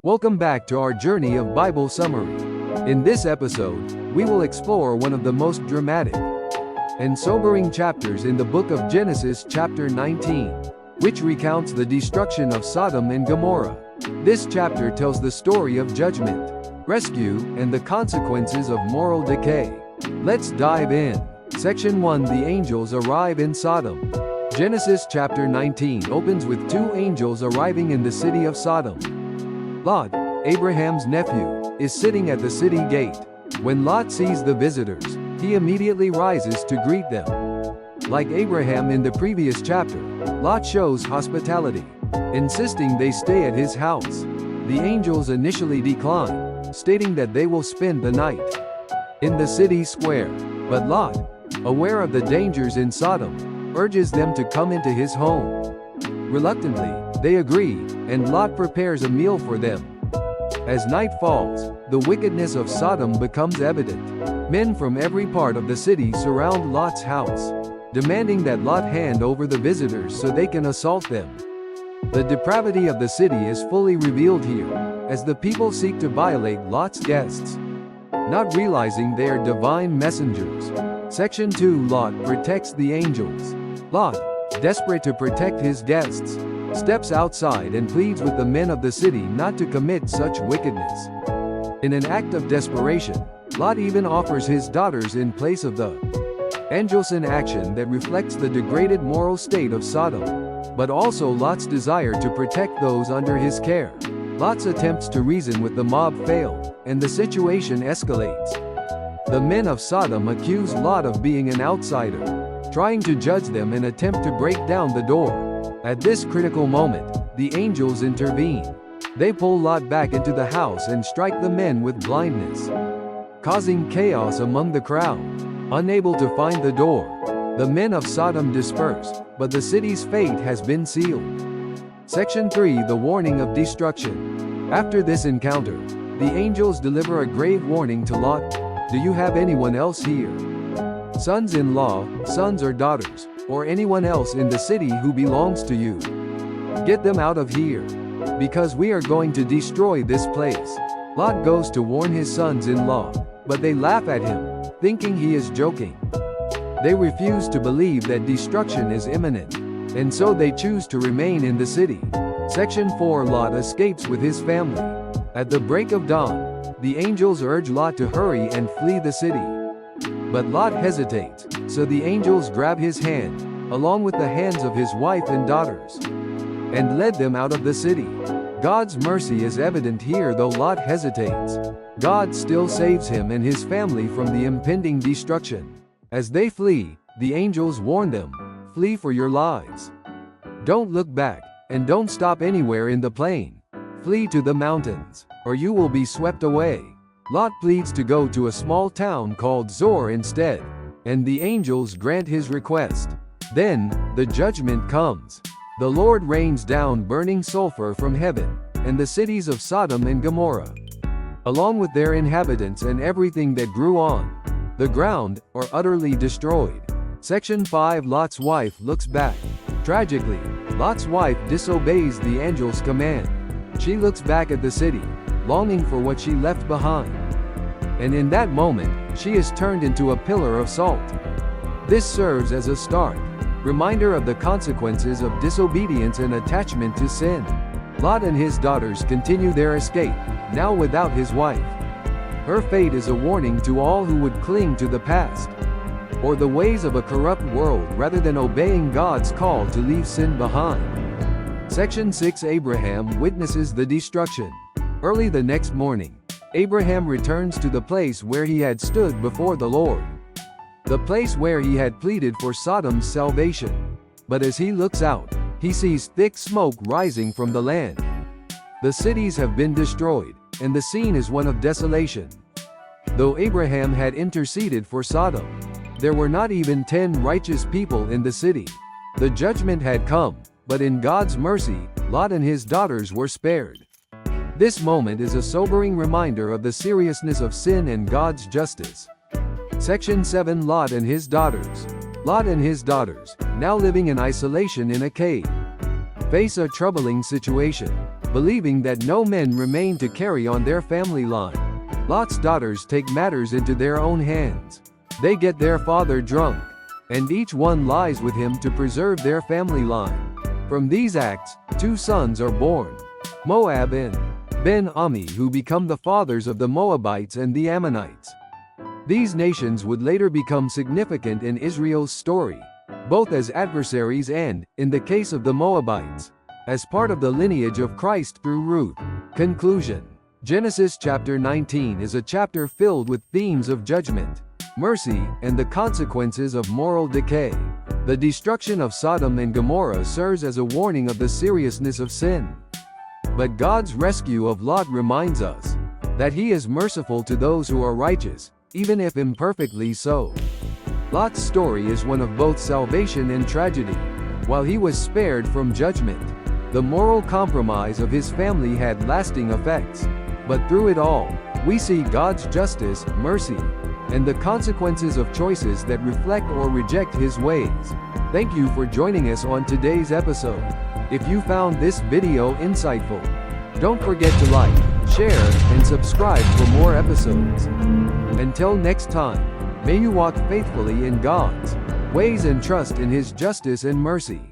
Welcome back to our journey of Bible summary. In this episode, we will explore one of the most dramatic and sobering chapters in the book of Genesis, chapter 19, which recounts the destruction of Sodom and Gomorrah. This chapter tells the story of judgment, rescue, and the consequences of moral decay. Let's dive in. Section 1. The angels arrive in Sodom. Genesis chapter 19 opens with two angels arriving in the city of Sodom. Lot, Abraham's nephew, is sitting at the city gate. When Lot sees the visitors, he immediately rises to greet them. Like Abraham in the previous chapter, Lot shows hospitality, insisting they stay at his house. The angels initially decline, stating that they will spend the night in the city square. But Lot, aware of the dangers in Sodom, urges them to come into his home. Reluctantly, they agree, and Lot prepares a meal for them. As night falls, the wickedness of Sodom becomes evident. Men from every part of the city surround Lot's house, demanding that Lot hand over the visitors so they can assault them. The depravity of the city is fully revealed here, as the people seek to violate Lot's guests, not realizing they are divine messengers. Section 2. Lot protects the angels. Lot, desperate to protect his guests, steps outside and pleads with the men of the city not to commit such wickedness. In an act of desperation, Lot even offers his daughters in place of the angels, an action that reflects the degraded moral state of Sodom, but also Lot's desire to protect those under his care. Lot's attempts to reason with the mob fail, and the situation escalates. The men of Sodom accuse Lot of being an outsider, trying to judge them and attempt to break down the door. At this critical moment, the angels intervene. They pull Lot back into the house and strike the men with blindness, causing chaos among the crowd. Unable to find the door, the men of Sodom disperse, but the city's fate has been sealed. Section 3. The warning of destruction. After this encounter, the angels deliver a grave warning to Lot. Do you have anyone else here? Sons-in-law, sons or daughters, or anyone else in the city who belongs to you? Get them out of here, because we are going to destroy this place. Lot goes to warn his sons-in-law, but they laugh at him, thinking he is joking. They refuse to believe that destruction is imminent, and so they choose to remain in the city. Section 4. Lot escapes with his family. At the break of dawn, the angels urge Lot to hurry and flee the city. But Lot hesitates, so the angels grab his hand, along with the hands of his wife and daughters, and led them out of the city. God's mercy is evident here. Though Lot hesitates, God still saves him and his family from the impending destruction. As they flee, the angels warn them, "Flee for your lives. Don't look back, and don't stop anywhere in the plain. Flee to the mountains, or you will be swept away." Lot pleads to go to a small town called Zoar instead, and the angels grant his request. Then, the judgment comes. The Lord rains down burning sulfur from heaven, and the cities of Sodom and Gomorrah, along with their inhabitants and everything that grew on the ground, are utterly destroyed. Section 5. Lot's wife looks back. Tragically, Lot's wife disobeys the angel's command. She looks back at the city, longing for what she left behind. And in that moment, she is turned into a pillar of salt. This serves as a stark reminder of the consequences of disobedience and attachment to sin. Lot and his daughters continue their escape, now without his wife. Her fate is a warning to all who would cling to the past, or the ways of a corrupt world rather than obeying God's call to leave sin behind. Section 6. Abraham witnesses the destruction. Early the next morning, Abraham returns to the place where he had stood before the Lord, the place where he had pleaded for Sodom's salvation. But as he looks out, he sees thick smoke rising from the land. The cities have been destroyed, and the scene is one of desolation. Though Abraham had interceded for Sodom, there were not even 10 righteous people in the city. The judgment had come, but in God's mercy, Lot and his daughters were spared. This moment is a sobering reminder of the seriousness of sin and God's justice. Section 7. Lot and his daughters. Lot and his daughters, now living in isolation in a cave, face a troubling situation. believing that no men remain to carry on their family line. Lot's daughters take matters into their own hands. They get their father drunk, and each one lies with him to preserve their family line. From these acts, 2 sons are born, Moab and Ben-Ammi, who become the fathers of the Moabites and the Ammonites. These nations would later become significant in Israel's story, both as adversaries and, in the case of the Moabites, as part of the lineage of Christ through Ruth. Conclusion. Genesis chapter 19 is a chapter filled with themes of judgment, mercy, and the consequences of moral decay. The destruction of Sodom and Gomorrah serves as a warning of the seriousness of sin. But God's rescue of Lot reminds us that He is merciful to those who are righteous, even if imperfectly so. Lot's story is one of both salvation and tragedy. While he was spared from judgment, the moral compromise of his family had lasting effects. But through it all, we see God's justice, mercy, and the consequences of choices that reflect or reject His ways. Thank you for joining us on today's episode. If you found this video insightful, don't forget to like, share, and subscribe for more episodes. Until next time, may you walk faithfully in God's ways and trust in His justice and mercy.